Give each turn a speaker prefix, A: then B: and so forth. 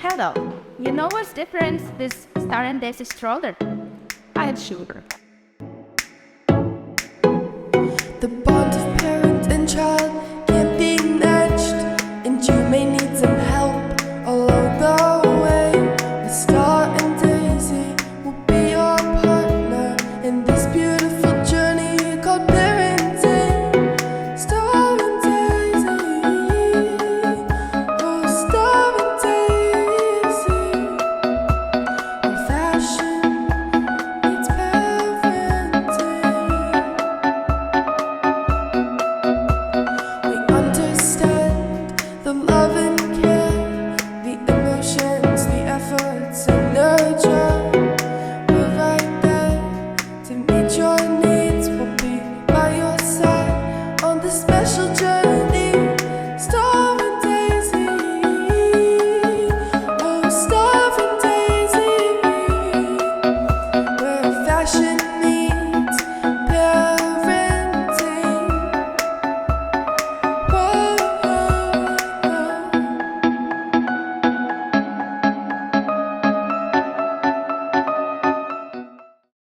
A: Hello, you know what's different this StarAndDaisy stroller? I have sugar.
B: The bond of parent and child can't be matched, and you may need some help along the way. With Star and Daisy will be your partner in this beautiful journey called parenting. Star and Daisy, oh Star and Daisy, where fashion meets parenting. We understand the love and care, the emotions, the efforts and nurture. We're right there to meet your needs. We'll be by your side on this special journey. Star and Daisy, oh Star and Daisy, where fashion